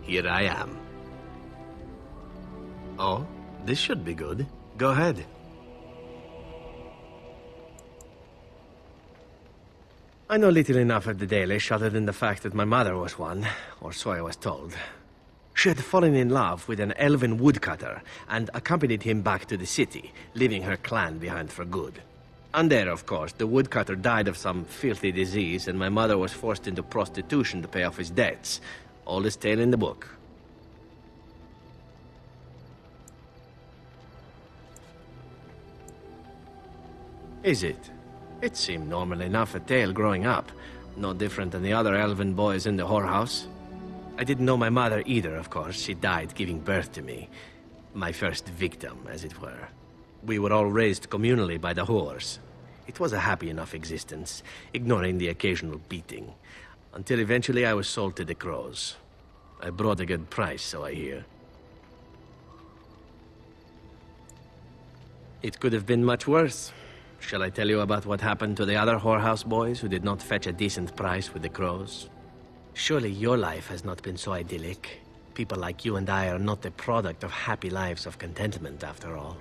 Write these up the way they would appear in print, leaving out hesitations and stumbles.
here I am. Oh, this should be good. Go ahead. I know little enough of the Dalish other than the fact that my mother was one, or so I was told. She had fallen in love with an elven woodcutter and accompanied him back to the city, leaving her clan behind for good. And there, of course, the woodcutter died of some filthy disease and my mother was forced into prostitution to pay off his debts. Oldest tale in the book. Is it? It seemed normal enough a tale growing up. No different than the other elven boys in the whorehouse. I didn't know my mother either, of course. She died giving birth to me. My first victim, as it were. We were all raised communally by the whores. It was a happy enough existence, ignoring the occasional beating. Until eventually I was sold to the crows. I brought a good price, so I hear. It could have been much worse. Shall I tell you about what happened to the other whorehouse boys who did not fetch a decent price with the crows? Surely your life has not been so idyllic. People like you and I are not the product of happy lives of contentment, after all.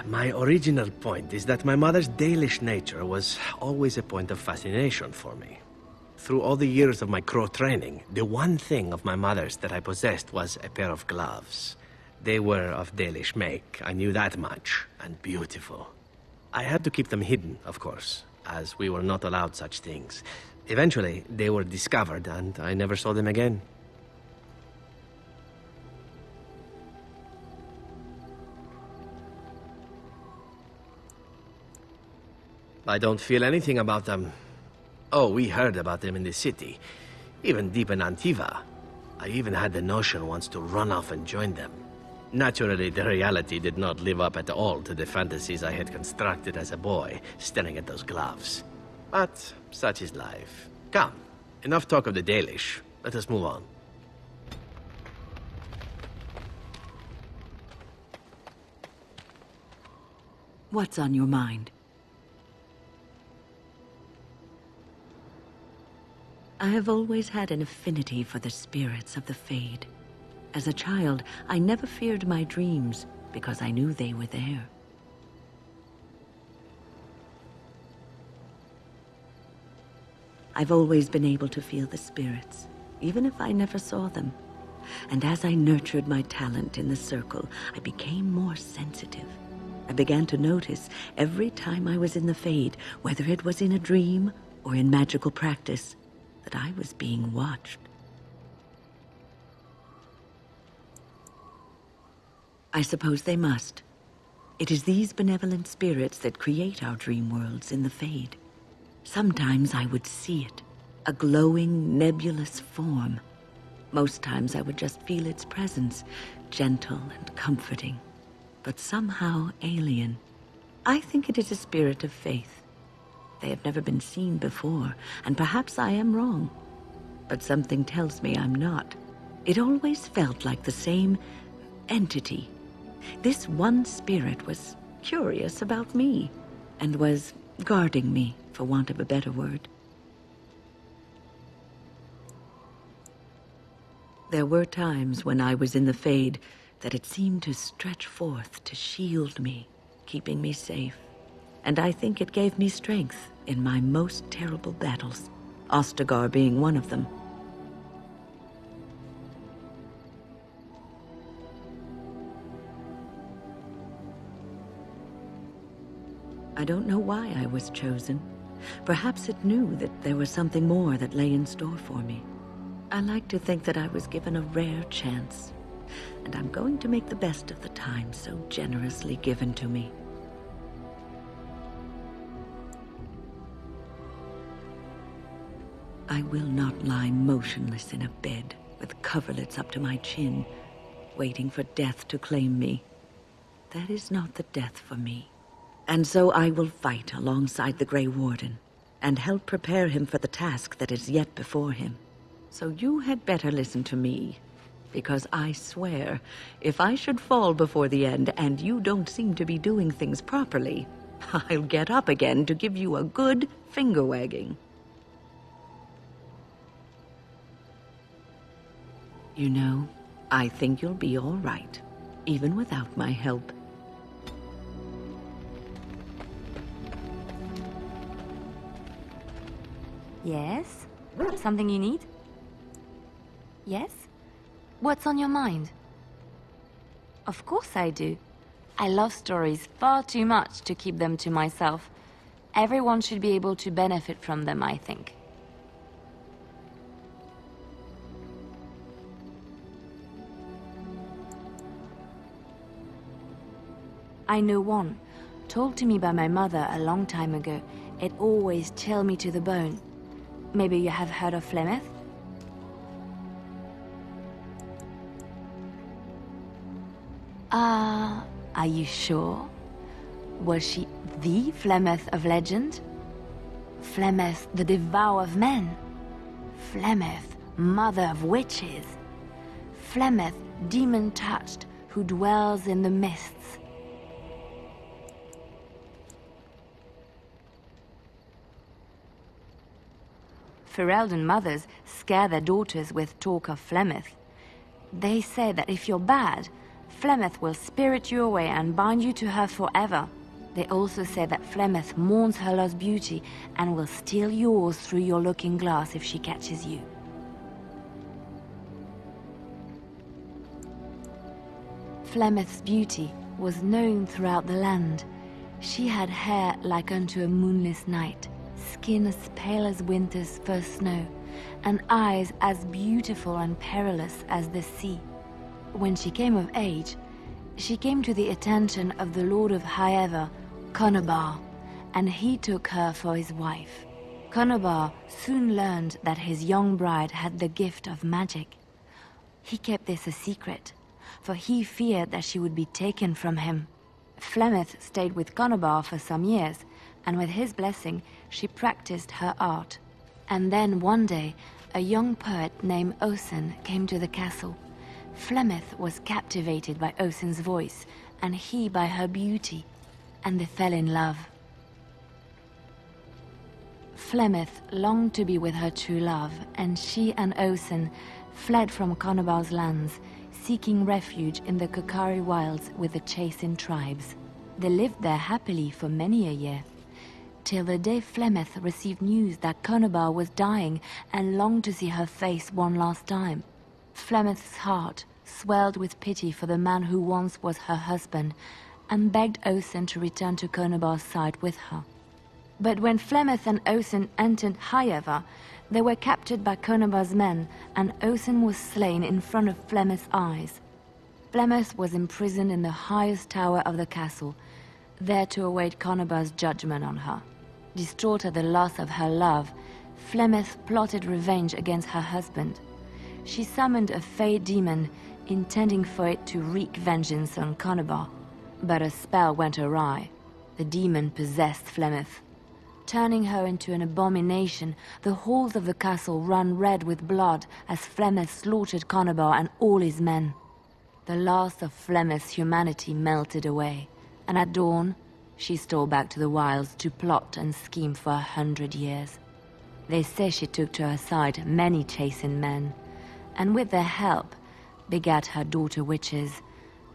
My original point is that my mother's Dalish nature was always a point of fascination for me. Through all the years of my crow training, the one thing of my mother's that I possessed was a pair of gloves. They were of Dalish make, I knew that much, and beautiful. I had to keep them hidden, of course, as we were not allowed such things. Eventually, they were discovered, and I never saw them again. I don't feel anything about them. Oh, we heard about them in the city, even deep in Antiva. I even had the notion once to run off and join them. Naturally, the reality did not live up at all to the fantasies I had constructed as a boy, staring at those gloves. But such is life. Come, enough talk of the Dalish. Let us move on. What's on your mind? I have always had an affinity for the spirits of the Fade. As a child, I never feared my dreams because I knew they were there. I've always been able to feel the spirits, even if I never saw them. And as I nurtured my talent in the circle, I became more sensitive. I began to notice every time I was in the Fade, whether it was in a dream or in magical practice, that I was being watched. I suppose they must. It is these benevolent spirits that create our dream worlds in the Fade. Sometimes I would see it, a glowing, nebulous form. Most times I would just feel its presence, gentle and comforting, but somehow alien. I think it is a spirit of faith. They have never been seen before, and perhaps I am wrong. But something tells me I'm not. It always felt like the same entity. This one spirit was curious about me, and was guarding me, for want of a better word. There were times when I was in the Fade that it seemed to stretch forth to shield me, keeping me safe. And I think it gave me strength in my most terrible battles, Ostagar being one of them. I don't know why I was chosen. Perhaps it knew that there was something more that lay in store for me. I like to think that I was given a rare chance, and I'm going to make the best of the time so generously given to me. I will not lie motionless in a bed with coverlets up to my chin, waiting for death to claim me. That is not the death for me. And so I will fight alongside the Grey Warden, and help prepare him for the task that is yet before him. So you had better listen to me, because I swear, if I should fall before the end and you don't seem to be doing things properly, I'll get up again to give you a good finger-wagging. You know, I think you'll be all right, even without my help. Yes? Something you need? Yes? What's on your mind? Of course I do. I love stories far too much to keep them to myself. Everyone should be able to benefit from them, I think. I know one, told to me by my mother a long time ago. It always chilled me to the bone. Maybe you have heard of Flemeth? Are you sure? Was she the Flemeth of legend? Flemeth, the devourer of men? Flemeth, mother of witches? Flemeth, demon-touched, who dwells in the mists? Ferelden mothers scare their daughters with talk of Flemeth. They say that if you're bad, Flemeth will spirit you away and bind you to her forever. They also say that Flemeth mourns her lost beauty and will steal yours through your looking glass if she catches you. Flemeth's beauty was known throughout the land. She had hair like unto a moonless night, skin as pale as winter's first snow, and eyes as beautiful and perilous as the sea. When she came of age, she came to the attention of the Lord of Highever, Conobar, and he took her for his wife. Conobar soon learned that his young bride had the gift of magic. He kept this a secret, for he feared that she would be taken from him. Flemeth stayed with Conobar for some years, and with his blessing, she practiced her art. And then one day, a young poet named Osen came to the castle. Flemeth was captivated by Osen's voice, and he by her beauty, and they fell in love. Flemeth longed to be with her true love, and she and Osen fled from Conobar's lands, seeking refuge in the Kokari wilds with the Chasing tribes. They lived there happily for many a year, till the day Flemeth received news that Conobar was dying and longed to see her face one last time. Flemeth's heart swelled with pity for the man who once was her husband, and begged Osen to return to Conobar's side with her. But when Flemeth and Osen entered Highever, they were captured by Conobar's men, and Osen was slain in front of Flemeth's eyes. Flemeth was imprisoned in the highest tower of the castle, there to await Conobar's judgment on her. Distraught at the loss of her love, Flemeth plotted revenge against her husband. She summoned a fey demon, intending for it to wreak vengeance on Conobar. But a spell went awry. The demon possessed Flemeth. Turning her into an abomination, the halls of the castle ran red with blood as Flemeth slaughtered Conobar and all his men. The last of Flemeth's humanity melted away, and at dawn, she stole back to the wilds to plot and scheme for 100 years. They say she took to her side many Chasing men, and with their help, begat her daughter witches,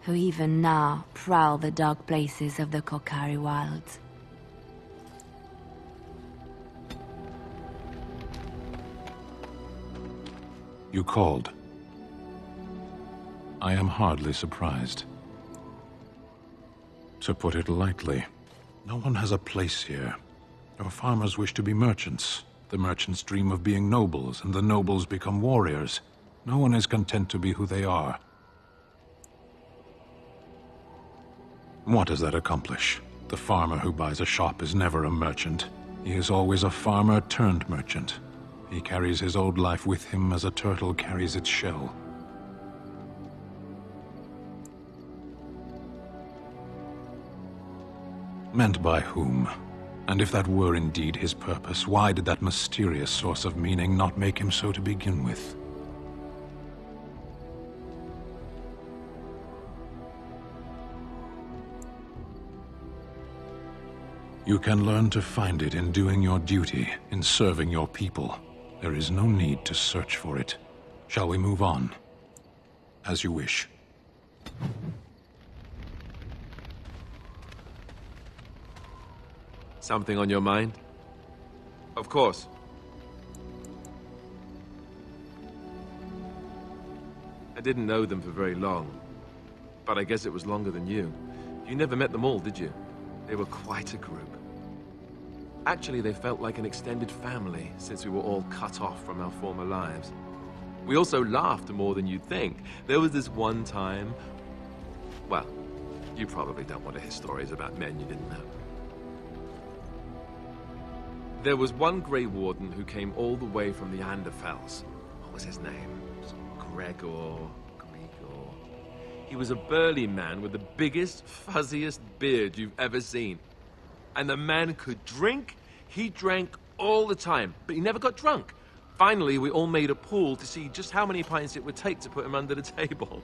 who even now prowl the dark places of the Kokari wilds. You called. I am hardly surprised. To put it lightly, no one has a place here. Your farmers wish to be merchants. The merchants dream of being nobles, and the nobles become warriors. No one is content to be who they are. What does that accomplish? The farmer who buys a shop is never a merchant. He is always a farmer turned merchant. He carries his old life with him as a turtle carries its shell. Meant by whom? And if that were indeed his purpose, why did that mysterious source of meaning not make him so to begin with? You can learn to find it in doing your duty, in serving your people. There is no need to search for it. Shall we move on? As you wish. Something on your mind? Of course. I didn't know them for very long, but I guess it was longer than you. You never met them all, did you? They were quite a group. Actually, they felt like an extended family, since we were all cut off from our former lives. We also laughed more than you'd think. There was this one time... Well, you probably don't want to hear stories about men you didn't know. There was one Grey Warden who came all the way from the Anderfels. What was his name? Gregor. He was a burly man with the biggest, fuzziest beard you've ever seen. And the man could drink. He drank all the time, but he never got drunk. Finally, we all made a pool to see just how many pints it would take to put him under the table.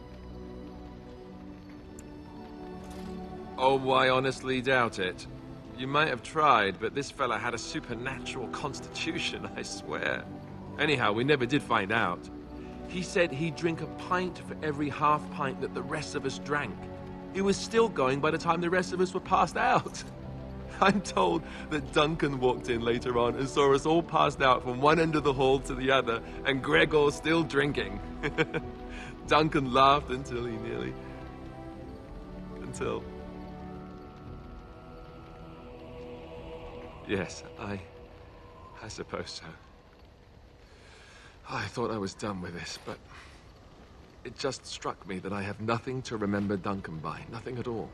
Oh, I honestly doubt it. You might have tried, but this fella had a supernatural constitution, I swear. Anyhow, we never did find out. He said he'd drink a pint for every half pint that the rest of us drank. He was still going by the time the rest of us were passed out. I'm told that Duncan walked in later on and saw us all passed out from one end of the hall to the other, and Gregor still drinking. Duncan laughed until he nearly... Until... Yes, I suppose so. I thought I was done with this, but it just struck me that I have nothing to remember Duncan by, nothing at all.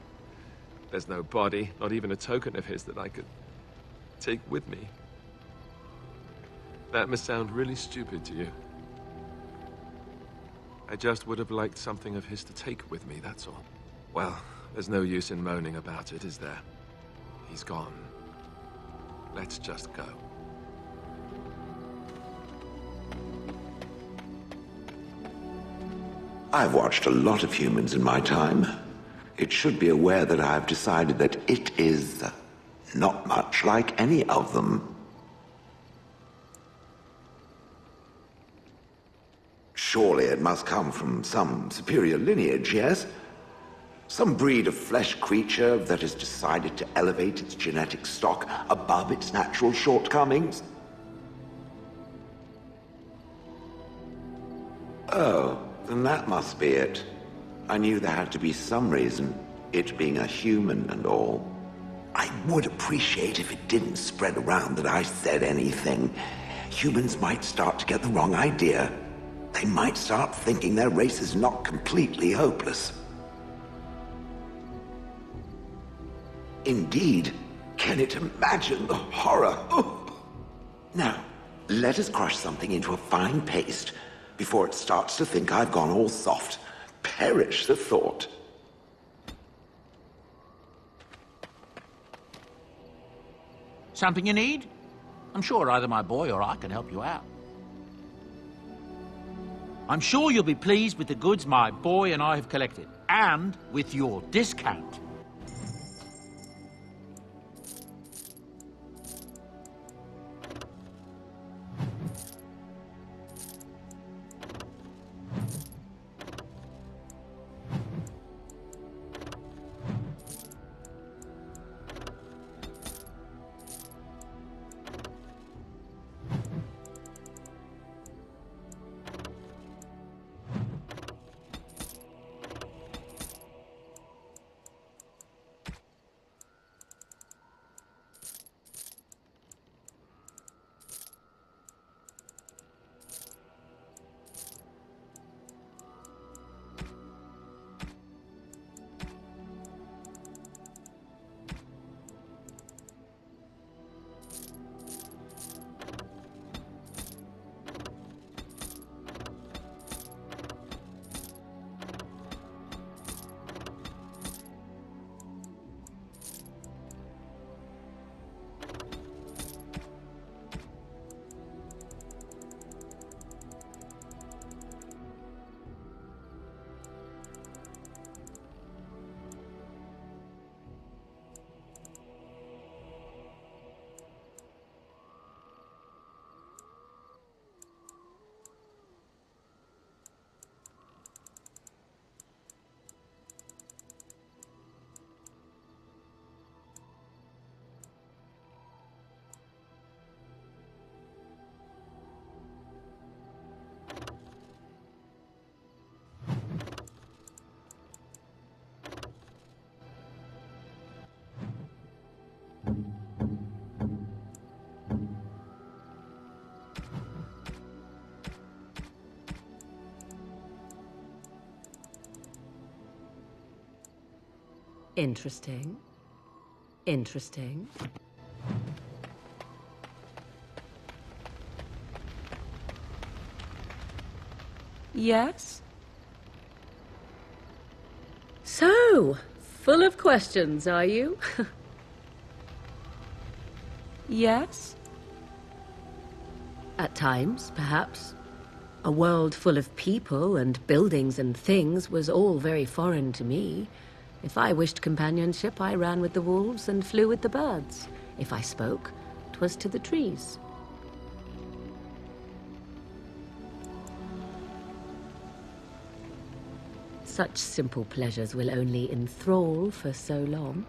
There's no body, not even a token of his that I could take with me. That must sound really stupid to you. I just would have liked something of his to take with me, that's all. Well, there's no use in moaning about it, is there? He's gone. Let's just go. I've watched a lot of humans in my time. It should be aware that I've decided that it is not much like any of them. Surely it must come from some superior lineage, yes? Some breed of flesh creature that has decided to elevate its genetic stock above its natural shortcomings? Oh, then that must be it. I knew there had to be some reason, it being a human and all. I would appreciate if it didn't spread around that I said anything. Humans might start to get the wrong idea. They might start thinking their race is not completely hopeless. Indeed, can it imagine the horror? Oh. Now, let us crush something into a fine paste before it starts to think I've gone all soft. Perish the thought. Something you need? I'm sure either my boy or I can help you out. I'm sure you'll be pleased with the goods my boy and I have collected, and with your discount. Interesting. Interesting. Yes? So, full of questions, are you? Yes? At times, perhaps. A world full of people and buildings and things was all very foreign to me. If I wished companionship, I ran with the wolves and flew with the birds. If I spoke, 'twas to the trees. Such simple pleasures will only enthrall for so long.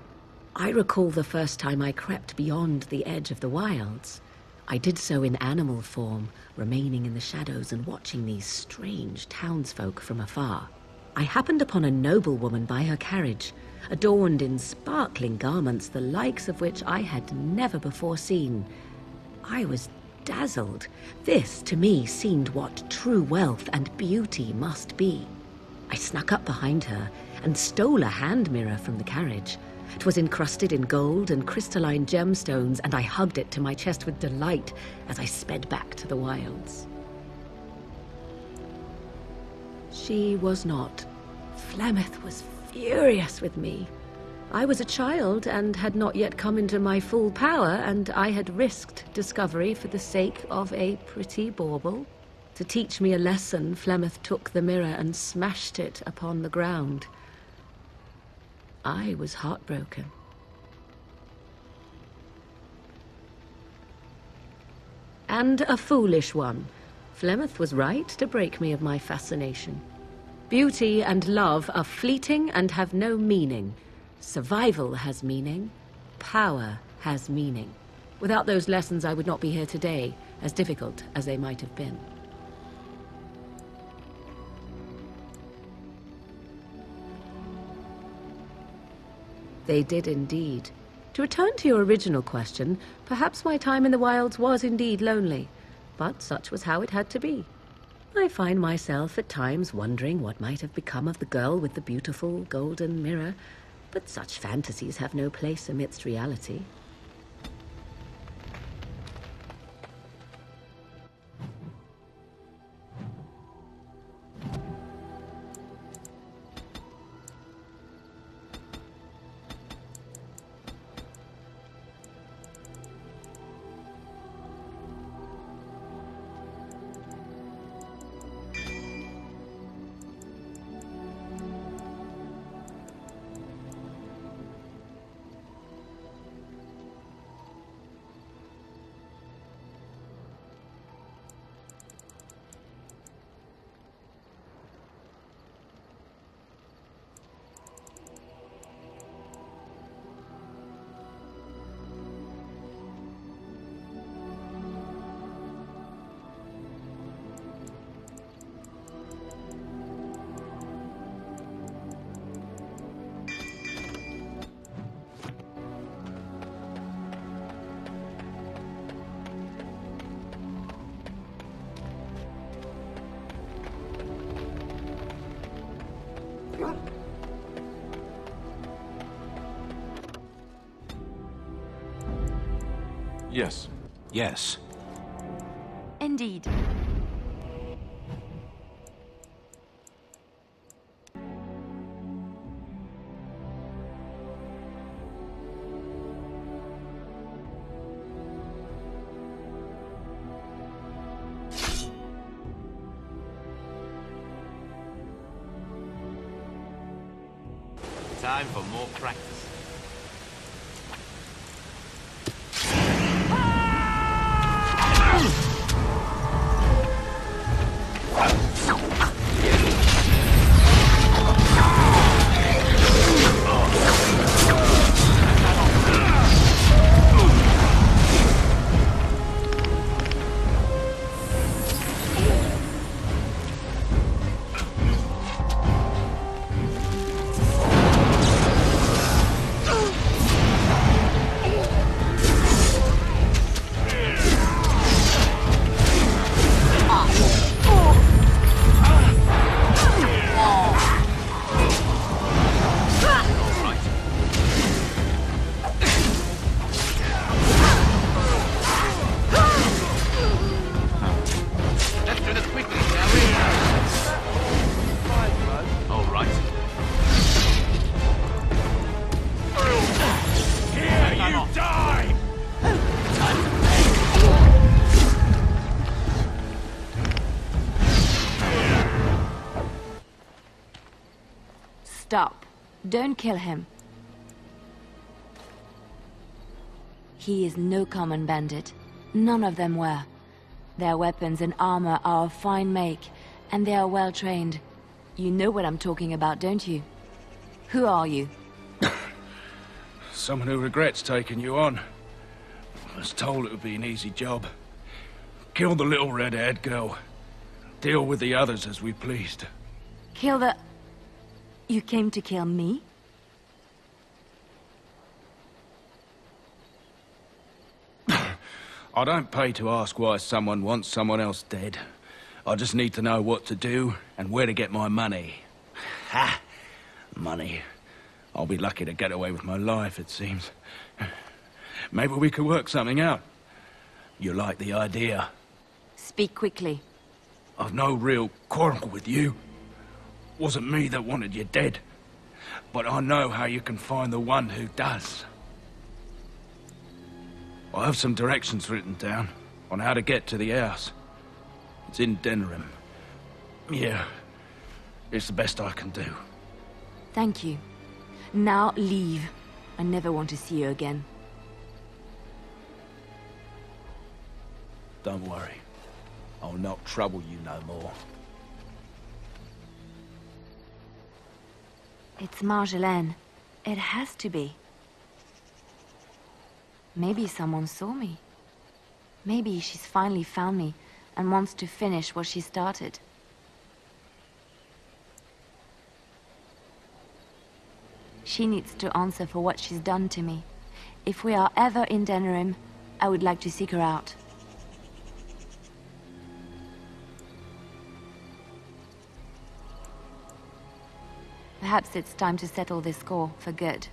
I recall the first time I crept beyond the edge of the wilds. I did so in animal form, remaining in the shadows and watching these strange townsfolk from afar. I happened upon a noblewoman by her carriage, adorned in sparkling garments, the likes of which I had never before seen. I was dazzled. This, to me, seemed what true wealth and beauty must be. I snuck up behind her and stole a hand mirror from the carriage. 'Twas encrusted in gold and crystalline gemstones, and I hugged it to my chest with delight as I sped back to the wilds. She was not. Flemeth was furious with me. I was a child and had not yet come into my full power, and I had risked discovery for the sake of a pretty bauble. To teach me a lesson, Flemeth took the mirror and smashed it upon the ground. I was heartbroken. And a foolish one. Flemeth was right to break me of my fascination. Beauty and love are fleeting and have no meaning. Survival has meaning. Power has meaning. Without those lessons, I would not be here today, as difficult as they might have been. They did indeed. To return to your original question, perhaps my time in the wilds was indeed lonely, but such was how it had to be. I find myself at times wondering what might have become of the girl with the beautiful golden mirror, but such fantasies have no place amidst reality. Yes. Yes. Indeed. Time for more practice. Stop. Don't kill him. He is no common bandit. None of them were. Their weapons and armor are of fine make, and they are well trained. You know what I'm talking about, don't you? Who are you? Someone who regrets taking you on. I was told it would be an easy job. Kill the little red-haired girl. Deal with the others as we pleased. Kill the... You came to kill me? I don't pay to ask why someone wants someone else dead. I just need to know what to do and where to get my money. Ha! Money. I'll be lucky to get away with my life, it seems. Maybe we could work something out. You like the idea? Speak quickly. I've no real quarrel with you. Wasn't me that wanted you dead. But I know how you can find the one who does. I have some directions written down on how to get to the house. It's in Denerim. Yeah, it's the best I can do. Thank you. Now leave. I never want to see you again. Don't worry. I'll not trouble you no more. It's Marjolaine. It has to be. Maybe someone saw me. Maybe she's finally found me and wants to finish what she started. She needs to answer for what she's done to me. If we are ever in Denerim, I would like to seek her out. Perhaps it's time to settle this score for good.